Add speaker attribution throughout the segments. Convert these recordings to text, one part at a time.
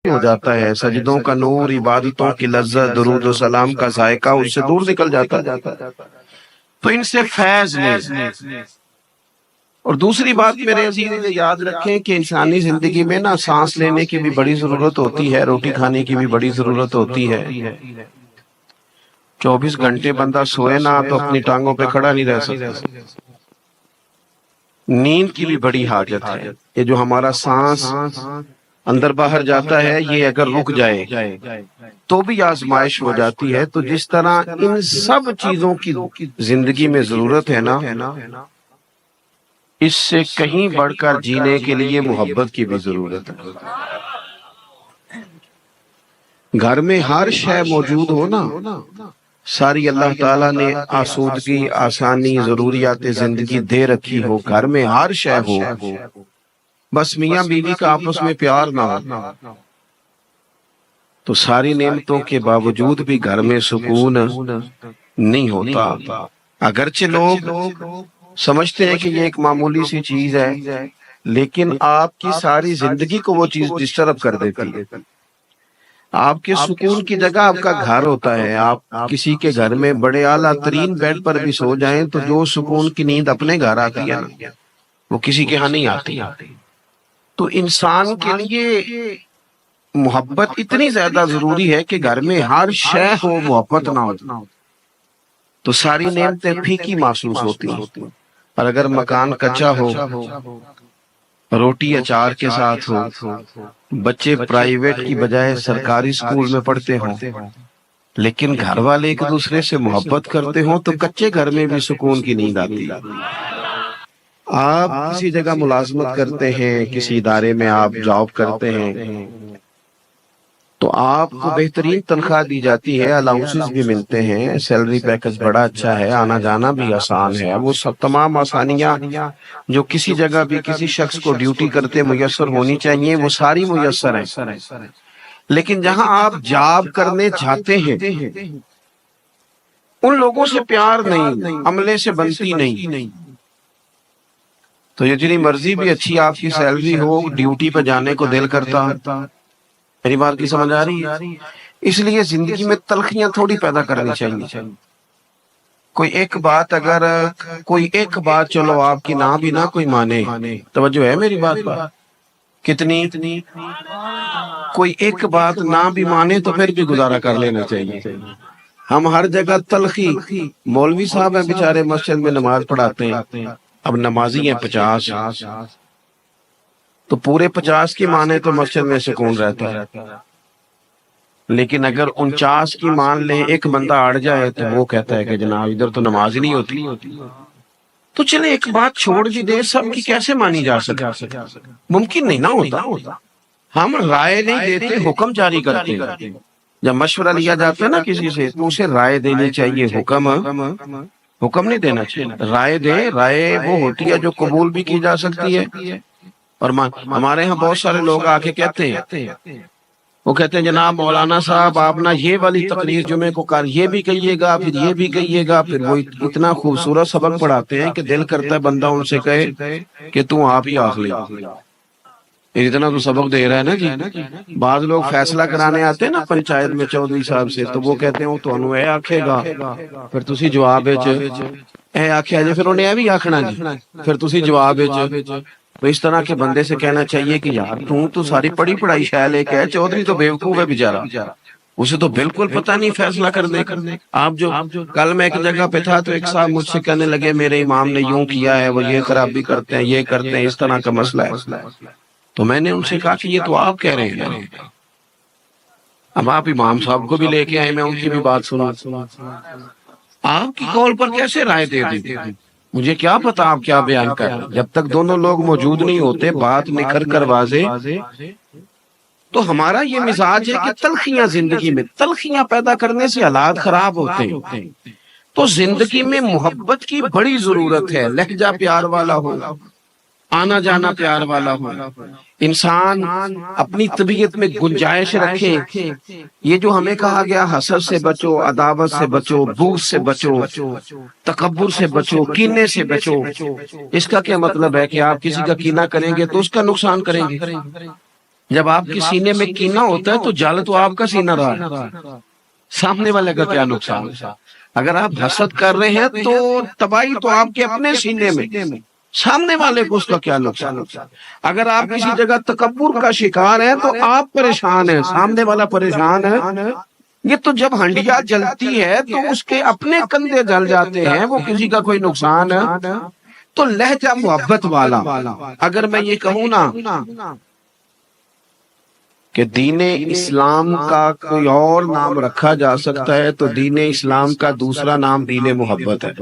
Speaker 1: ہو جاتا ہے، سجدوں کا نور، عبادتوں کی لذت، درود و سلام کا ذائقہ اس سے دور نکل جاتا ہے۔ تو ان سے فیض لیں۔ اور دوسری بات میرے عزیز یاد رکھیں کہ انسانی زندگی میں نا سانس لینے کی بھی بڑی ضرورت ہوتی ہے، روٹی کھانے کی بھی بڑی ضرورت ہوتی ہے۔ 24 گھنٹے بندہ سوئے نا تو اپنی ٹانگوں پہ کھڑا نہیں رہ سکتا۔ نیند کی بھی بڑی حاجت ہے۔ یہ جو ہمارا سانس اندر باہر جاتا ہے، یہ اگر رک جائے تو بھی آزمائش ہو جاتی ہے۔ تو جس طرح ان سب چیزوں کی زندگی میں ضرورت ہے نا، اس سے کہیں بڑھ کر جینے کے لیے محبت کی بھی ضرورت ہے۔ گھر میں ہر شے موجود ہو نا، ساری اللہ تعالیٰ نے آسودگی، آسانی، ضروریات زندگی دے رکھی ہو، گھر میں ہر شے ہو، بس میاں بیوی کا آپس میں پیار نہ ہو تو ساری نعمتوں کے باوجود بھی گھر میں سکون نہیں ہوتا۔ اگرچہ لوگ سمجھتے ہیں کہ یہ ایک معمولی سی چیز ہے، لیکن آپ کی ساری زندگی کو وہ چیز ڈسٹرب کر دیتی ہے۔ آپ کے سکون کی جگہ آپ کا گھر ہوتا ہے۔ آپ کسی کے گھر میں بڑے اعلیٰ ترین بیڈ پر بھی سو جائیں تو جو سکون کی نیند اپنے گھر آتی ہے نا، وہ کسی کے ہاں نہیں آتی۔ تو انسان کے لیے محبت اتنی زیادہ ضروری ہے کہ گھر میں ہر شے ہو، محبت نہ ہو تو ساری نعمتیں پھیکی محسوس ہوتی ہیں۔ اور اگر مکان کچا ہو، روٹی اچار کے ساتھ ہو، بچے پرائیویٹ کی بجائے سرکاری سکول میں پڑھتے ہوں، لیکن گھر والے ایک دوسرے سے محبت کرتے ہوں تو کچے گھر میں بھی سکون کی نیند آتی ہے۔ آپ کسی جگہ ملازمت کرتے ہیں، کسی ادارے میں آپ جاب کرتے ہیں تو آپ کو بہترین تنخواہ دی جاتی ہے، الاؤنسز بھی ملتے ہیں، سیلری پیکج بڑا اچھا ہے، آنا جانا بھی آسان ہے۔ وہ سب تمام آسانیاں جو کسی جگہ بھی کسی شخص کو ڈیوٹی کرتے میسر ہونی چاہیے، وہ ساری میسر ہیں۔ لیکن جہاں آپ جاب کرنے جاتے ہیں ان لوگوں سے پیار نہیں، عملے سے بنتی نہیں۔ تو جتنی مرضی بھی اچھی آپ کی سیلری ہو، ڈیوٹی پہ جانے کو دل کرتا۔ میری بات کی سمجھ آ رہی ہے؟ اس لیے زندگی میں تلخیاں تھوڑی پیدا کرنی چاہیے۔ کوئی ایک بات چلو آپ کی نہ بھی نہ کوئی مانے، توجہ ہے میری بات پر کتنی؟ کوئی ایک بات نہ بھی مانے تو پھر بھی گزارا کر لینا چاہیے۔ ہم ہر جگہ تلخی، مولوی صاحب ہیں بیچارے مسجد میں نماز پڑھاتے ہیں، اب نمازی ہیں 50 تو پورے 50 کی مانے تو مسجد میں سکون رہتا ہے، لیکن اگر 49 کی مان لیں، ایک بندہ اڑ جائے تو وہ کہتا ہے کہ جناب ادھر تو نماز ہی نہیں ہوتی۔ تو چلے ایک بات چھوڑ بھی دے، سب کی کیسے مانی جا سکتی؟ ممکن نہیں نہ ہوتا۔ ہم رائے نہیں دیتے، حکم جاری کرتے ہیں۔ جب مشورہ لیا جاتا ہے نا کسی سے تو اسے رائے دینی چاہیے، حکم نہیں دینا چاہیے۔ رائے دے، رائے وہ ہوتی ہے جو قبول بھی کی جا سکتی ہے۔ اور ہمارے ہاں بہت سارے لوگ آ کے کہتے ہیں، وہ کہتے ہیں جناب مولانا صاحب آپ نا یہ والی تقریر جمعے کو یہ بھی کہیے گا، پھر یہ بھی کہیے گا، پھر وہ اتنا خوبصورت سبق پڑھاتے ہیں کہ دل کرتا ہے بندہ ان سے کہے کہ تو آپ ہی آخ لے، اتنا تو سبق دے رہا ہے نا جی۔ بعض لوگ فیصلہ کرانے آتے ہیں نا پنچایت میں چودھری صاحب سے، تو وہ کہتے ہیں تو اے آکھے گا، پھر تسی جواب اے آکھیا جی، پھر انہیں اے بھی آکھنا جی، پھر تسی جواب تو اس طرح کے بندے سے کہنا چاہیے کہ یار تو ساری پڑھی پڑھائی شے لے کے، چودھری تو بیوقوف ہے بیچارہ، اسے تو بالکل پتہ نہیں فیصلہ کرنے کا۔ آپ جو کل میں ایک جگہ پہ تھا تو ایک صاحب مجھ سے کہنے لگے میرے امام نے یوں کیا ہے، وہ یہ خرابی کرتے ہیں، یہ کرتے ہیں، اس طرح کا مسئلہ ہے۔ تو میں نے ان سے کہا کہ یہ تو آپ کہہ رہے ہیں، اب آپ امام صاحب کو بھی لے کے آئے، میں ان کی بھی بات سنا، آپ کی قول پر کیسے رائے دے دیں؟ مجھے کیا پتا آپ کیا بیان کر رہے ہیں؟ جب تک دونوں لوگ موجود نہیں ہوتے، بات نکھر کر واضح، تو ہمارا یہ مزاج ہے کہ تلخیاں زندگی میں، تلخیاں پیدا کرنے سے حالات خراب ہوتے ہیں۔ تو زندگی میں محبت کی بڑی ضرورت ہے، لہجہ پیار والا ہو، آنا جانا پیار والا ہو، انسان اپنی طبیعت میں گنجائش رکھے۔ یہ جو ہمیں کہا گیا حسد سے بچو، عداوت سے بچو، بغض سے بچو، تکبر سے بچو، کینے سے بچو، اس کا کیا مطلب ہے کہ آپ کسی کا کینہ کریں گے تو اس کا نقصان کریں گے؟ جب آپ کے سینے میں کینہ ہوتا ہے تو جل تو آپ کا سینہ رہا ہے، سامنے والے کا کیا نقصان؟ اگر آپ حسد کر رہے ہیں تو تباہی تو آپ کے اپنے سینے میں، سامنے والے کو اس کا کیا نقصان؟ اگر آپ کسی جگہ تکبر کا شکار ہیں تو آپ پریشان ہیں، سامنے والا پریشان ہے۔ یہ تو جب ہنڈیا جلتی ہے تو اس کے اپنے کندھے جل جاتے ہیں، وہ کسی کا کوئی نقصان ہے۔ تو لہجہ محبت والا، اگر میں یہ کہوں نا کہ دین اسلام کا کوئی اور نام رکھا جا سکتا ہے تو دین اسلام کا دوسرا نام دین محبت ہے۔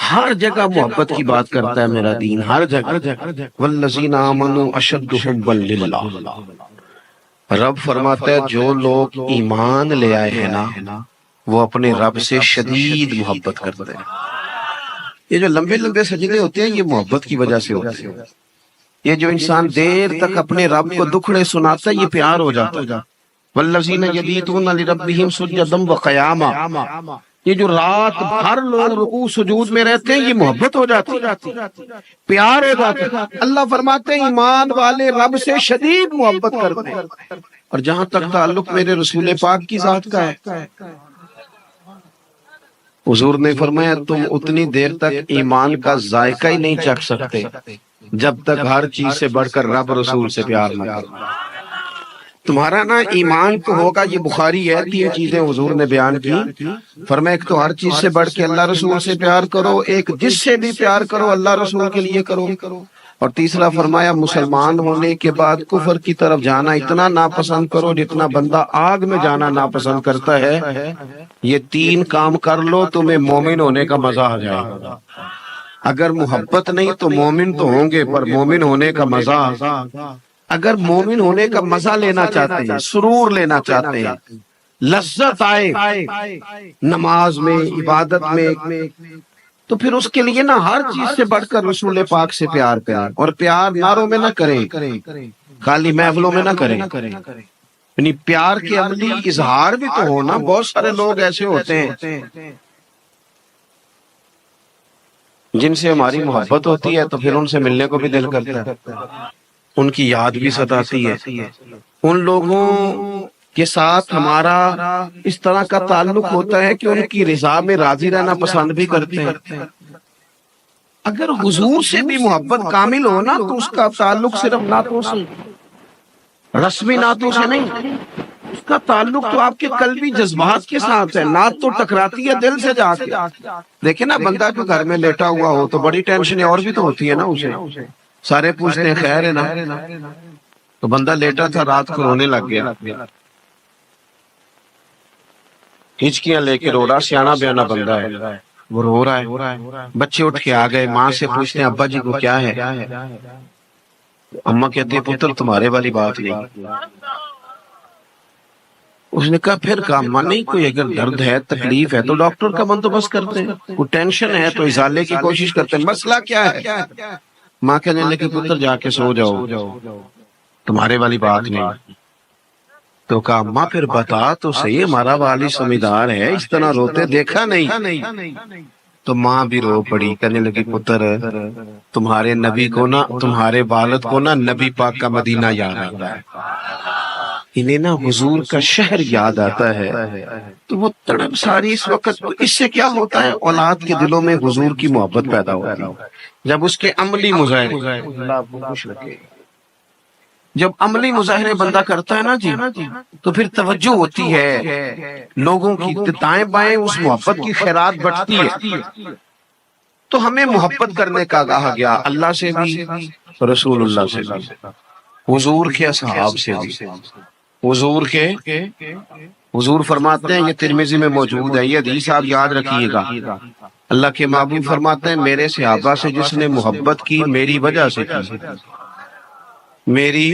Speaker 1: ہر جگہ محبت کی بات کرتا ہے میرا دین، ہر جگہ۔ والذین آمنوا اشد حبا للہ، رب فرماتا ہے جو لوگ ایمان لے آئے ہیں نا وہ اپنے رب سے شدید محبت کرتے ہیں۔ یہ جو لمبے لمبے سجدے ہوتے ہیں یہ محبت کی وجہ سے ہوتے ہیں۔ یہ جو انسان دیر تک اپنے رب کو دکھڑے سناتا ہے یہ پیار ہو جاتا ہے۔ والذین یبیتون لربہم سجدا وقیاما، یہ جو رات بھر لوگ رکوع سجود میں رہتے ہیں یہ محبت ہو جاتی ہے، پیار ہو جاتا ہے۔ اللہ فرماتے ہیں ایمان والے رب سے شدید محبت کرتے ہیں۔ اور جہاں تک تعلق میرے رسول پاک کی ذات کا ہے، حضور نے فرمایا تم اتنی دیر تک ایمان کا ذائقہ ہی نہیں چکھ سکتے جب تک ہر چیز سے بڑھ کر رب رسول سے پیار نہ کرو۔ تمہارا نا ایمان تو ہوگا، یہ بخاری ہے، 3 چیزیں حضور نے بیان کی۔ فرمایا ایک تو ہر چیز سے بڑھ کے اللہ رسول سے پیار کرو، ایک جس سے بھی پیار کرو اللہ رسول کے لیے کرو، اور تیسرا فرمایا مسلمان ہونے کے بعد کفر کی طرف جانا اتنا ناپسند کرو جتنا بندہ آگ میں جانا ناپسند کرتا ہے۔ یہ 3 کام کر لو تمہیں مومن ہونے کا مزہ آ جائے گا۔ اگر محبت نہیں تو مومن تو ہوں گے پر مومن ہونے کا مزہ، اگر مومن ہونے کا مزہ لینا چاہتے ہیں، سرور لینا چاہتے ہیں، لذت آئے نماز میں، عبادت میں، تو پھر اس کے لیے نا ہر چیز سے بڑھ کر رسول پاک سے پیار کریں، اور پیار نعروں میں نہ کریں، خالی محفلوں میں نہ کریں، یعنی پیار کے عملی اظہار بھی تو ہونا۔ بہت سارے لوگ ایسے ہوتے ہیں جن سے ہماری محبت ہوتی ہے تو پھر ان سے ملنے کو بھی دل کرتا ہے، ان کی یاد بھی ستاتی ہے۔ ان لوگوں کے ساتھ ہمارا اس طرح کا تعلق ہوتا ہے کہ ان کی رضا میں راضی رہنا پسند بھی کرتے ہیں۔ اگر حضور سے بھی محبت کامل ہونا تو اس کا تعلق صرف نعتوں سے، رسمی نعتوں سے نہیں، اس کا تعلق تو آپ کے قلبی جذبات کے ساتھ ہے۔ نعت تو ٹکراتی ہے دل سے جا کے۔ دیکھیں نا بندہ کو گھر میں لیٹا ہوا ہو تو بڑی ٹینشن اور بھی تو ہوتی ہے نا اسے، سارے پوچھتے ہیں خیر ہے نا، تو بندہ لیٹا تھا رات کو رونے لگ گیا، ہچکیاں لے کے رو رہا، سیانا بیانا بندہ ہے، وہ رو رہا ہے۔ بچے اٹھ کے آ گئے، ماں سے پوچھتے ہیں ابا جی کو کیا ہے؟ اماں کہتی ہے پتر تمہارے والی بات نہیں۔ اس نے کہا پھر کہا ماں نہیں، کوئی اگر درد ہے تکلیف ہے تو ڈاکٹر کا بندوبست کرتے ہیں، کوئی ٹینشن ہے تو ازالے کی کوشش کرتے ہیں، مسئلہ کیا ہے؟ ماں کہنے لگی پتر جا کے سو جاؤ، تمہارے والی بات نہیں۔ تو کہا ماں پھر بتا تو صحیح، ہمارا والی سمجھدار ہے، اس طرح روتے دیکھا نہیں۔ تو ماں بھی رو پڑی، کہنے لگی پتر تمہارے نبی کو نا، تمہارے والد کو نا نبی پاک کا مدینہ یاد آتا ہے، انہیں نا حضور کا شہر یاد آتا ہے، تو وہ تڑپ ساری اس وقت۔ تو اس سے کیا ہوتا ہے؟ اولاد کے دلوں میں حضور کی محبت پیدا ہوتی ہے جب اس کے عملی مظاہرے، جب عملی مظاہرے بندہ کرتا ہے نا جی، تو پھر توجہ ہوتی ہے لوگوں کی، دائیں بائیں اس محبت کی خیرات بٹتی ہے۔ تو ہمیں محبت کرنے کا کہا گیا، اللہ سے بھی، رسول اللہ سے بھی، حضور کے اصحاب سے بھی۔ حضور فرماتے ہیں، یہ ترمذی میں موجود ہے، یہ حدیث آپ یاد رکھیے گا، اللہ کے محبوب فرماتے ہیں میرے صحابہ سے جس نے محبت کی میری وجہ سے کی، میری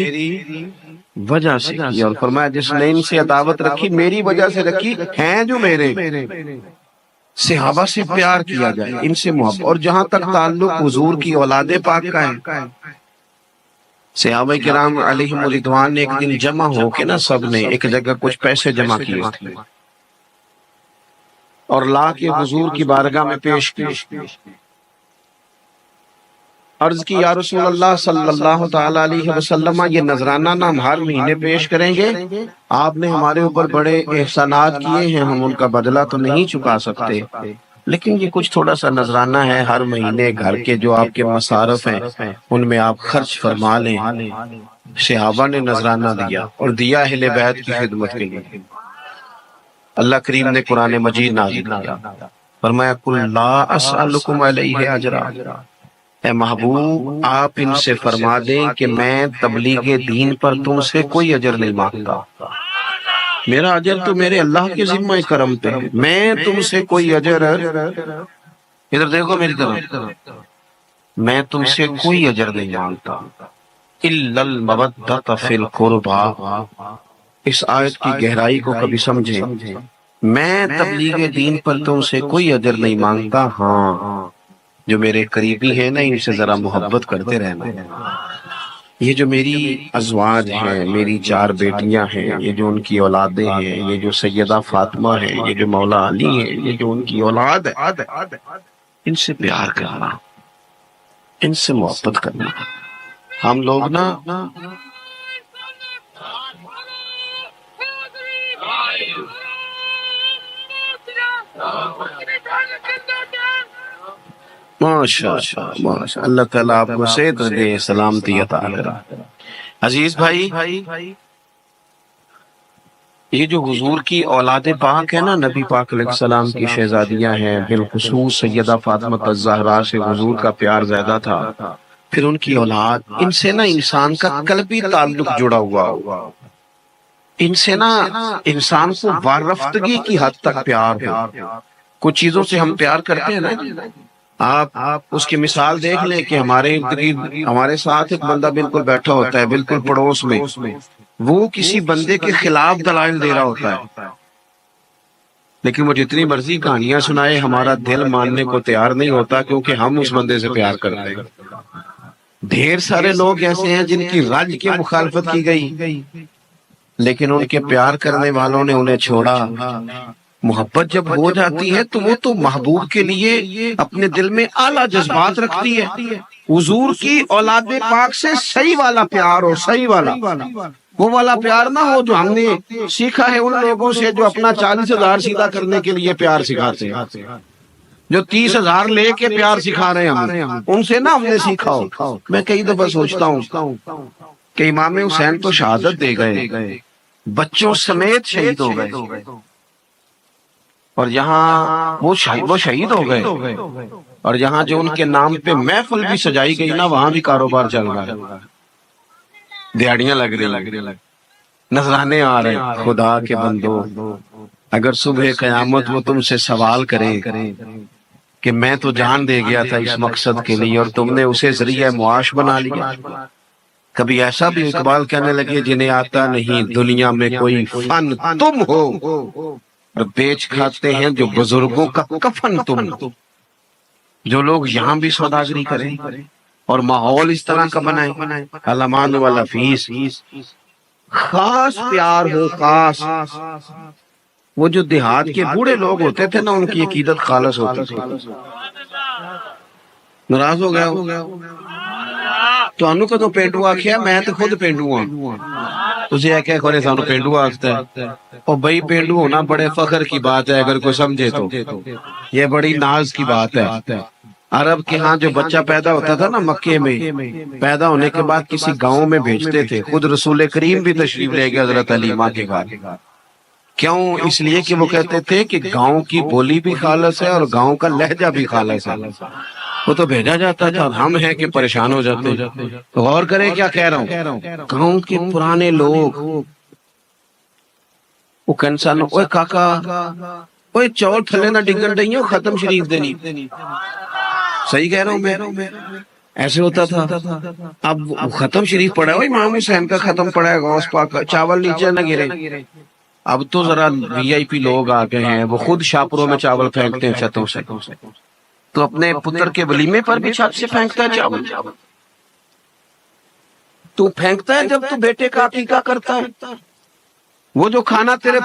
Speaker 1: وجہ سے کی، اور فرمایا جس نے ان سے عداوت رکھی میری وجہ سے رکھی، ہیں جو میرے صحابہ سے پیار کیا جائے، ان سے محبت۔ اور جہاں تک تعلق حضور کی اولاد پاک کا ہے، صحابہ کرام علیہم رضوان نے ایک دن جمع ہو کے نا سب نے ایک جگہ کچھ پیسے جمع کیے اور لا کے حضور کی بارگاہ میں پیش کیے۔ عرض کی یا رسول اللہ صلی اللہ تعالی علیہ وسلم، یہ نذرانہ نہ ہم ہر مہینے پیش کریں گے، آپ نے ہمارے اوپر بڑے احسانات کیے ہیں، ہم ان کا بدلہ تو نہیں چکا سکتے، لیکن یہ کچھ تھوڑا سا نذرانہ ہے، ہر مہینے گھر کے جو آپ کے مصارف ہیں ان میں آپ خرچ فرما لیں۔ صحابہ نے نذرانہ دیا، اور دیا اہل بیت کی خدمت کے لیے۔ اللہ کریم نے قرآن مجید نازل کیا، فرمایا قُلْ لَا أَسْأَلُكُمْ عَلَيْهِ أَجْرًا، اے محبوب آپ ان سے فرما دیں کہ میں تبلیغ دین پر تم سے کوئی اجر نہیں مانگتا، میرا اجر تو میرے اللہ کے ذمہ کرم پہ، میں تم سے کوئی اجر، ادھر دیکھو میری طرف، میں تم سے کوئی اجر نہیں مانگتا، إِلَّا الْمَوَدَّةَ فِي الْقُرْبَى۔ اس آیت کی گہرائی کو کبھی سمجھیں، میں تبلیغ دین پر تم سے کوئی اجر نہیں مانگتا، ہاں جو میرے قریبی ہیں نا ان سے ذرا محبت کرتے رہنا۔ یہ جو میری ازواج ہیں، میری 4 بیٹیاں ہیں، یہ جو ان کی اولادیں ہیں، یہ جو سیدہ فاطمہ ہیں، یہ جو مولا علی ہیں، یہ جو ان کی اولاد ہے، ان سے پیار کرنا، ان سے محبت کرنا۔ ہم لوگ نا ماشاء اللہ تعالیٰ آپ کو صحت دے، سلامتی عطا کرے۔ عزیز بھائی، یہ جو حضور کی اولاد پاک ہے نا، نبی پاک علیہ السلام کی شہزادیاں ہیں، بالخصوص سیدہ فاطمہ الزہرا سے حضور کا پیار زیادہ تھا، پھر ان کی اولاد، ان سے نا انسان کا قلبی تعلق جڑا ہوا ہو، ان سے نا انسان کو وارفتگی کی حد تک پیار ہو۔ کچھ چیزوں سے ہم پیار کرتے ہیں نا، آپ اس کی مثال دیکھ لیں کہ ہمارے ساتھ ایک بندہ بالکل بیٹھا ہوتا ہے، بالکل پڑوس میں، وہ کسی بندے کے خلاف دلائل دے رہا ہوتا ہے، لیکن وہ جتنی مرضی کہانیاں سنائے ہمارا دل ماننے کو تیار نہیں ہوتا، کیونکہ ہم اس بندے سے پیار کرتے ہیں۔ ڈھیر سارے لوگ ایسے ہیں جن کی رج کی مخالفت کی گئی، لیکن ان کے پیار کرنے والوں نے انہیں چھوڑا۔ محبت جب ہو جاتی ہے تو وہ تو محبوب کے لیے اپنے دل میں اعلیٰ جذبات رکھتی ہے۔ حضور کی اولاد پاک سے صحیح والا پیار ہو، صحیح والا، وہ والا پیار نہ ہو جو ہم نے سیکھا ہے ان لوگوں سے جو اپنا 40,000 سیدھا کرنے کے لیے پیار سکھاتے ہیں، جو 30,000 لے کے پیار سکھا رہے ہیں، ہم ان سے نہ ہم نے سیکھا ہو۔ میں کئی دفعہ سوچتا ہوں کہ امام حسین تو شہادت دے گئے، بچوں سمیت شہید ہو گئے، اور یہاں وہ شہید ہو گئے، اور یہاں جو ان کے نام پہ محفل بھی سجائی گئی نا، وہاں بھی کاروبار چل رہا ہے، دیہڑیاں لگ رہی، نذرانے آ رہے۔ خدا کے بندو، اگر صبح قیامت وہ تم سے سوال کرے کہ میں تو جان دے گیا تھا اس مقصد کے لیے اور تم نے اسے ذریعہ معاش بنا لیا، کبھی ایسا بھی اقبال کہنے لگے جنہیں آتا نہیں دنیا میں کوئی فن تم ہو، اور بیچ کھاتے ہیں جو بزرگوں کا کفن تم، جو لوگ یہاں بھی سوداگری کریں اور ماحول اس طرح کا بنائیں، علمان والا فیس، خاص پیار ہو، خاص۔ وہ جو دیہات کے بوڑھے لوگ ہوتے تھے نا، ان کی عقیدت خالص ہوتی تھی۔ ناراض ہو گیا تو انو کا تو پینڈو آکھیا، میں تو خود پینڈو ہوں، تجھے یہ کہہ کھولے سانو پینڈو آکھتا ہے، اور بھئی پینڈو ہونا بڑے فخر کی بات ہے اگر کوئی سمجھے تو، یہ بڑی ناز کی بات ہے۔ عرب کے ہاں جو بچہ پیدا ہوتا تھا نا مکے میں، پیدا ہونے کے بعد کسی گاؤں میں بھیجتے تھے، خود رسول کریم بھی تشریف لے گئے حضرت حلیمہ کے گھر۔ کیوں؟ اس لیے کہ وہ کہتے تھے کہ گاؤں کی بولی بھی خالص ہے اور گاؤں کا لہجہ بھی خالص ہے، وہ تو بھیجا جاتا تھا، ہم ہیں کہ پریشان ہو جاتے۔ تو غور کریں کیا کہہ رہا ہوں، گاؤں کے پرانے لوگ وہ کنسان، اوے کاکا اوے چول تھلے نہ ڈگن ڈئیوں، ختم شریف دینی، صحیح کہہ رہا ہوں میں، ایسے ہوتا تھا۔ اب ختم شریف پڑھا ہے، امام حسین کا ختم پڑھا ہے، غوث پاک کا، چاول نیچے نہ گرے۔ اب تو ذرا وی آئی پی لوگ آ گئے ہیں، وہ خود شاپروں میں چاول پھینکتے ہیں چھتوں سے، تو اپنے پتر کے ولیمے پر بھی چھت سے پھینکتا ہے چاول۔ تو پھینکتا ہے جب تو بیٹے کا عقیقہ کرتا ہے، وہ جو کھانا تیرے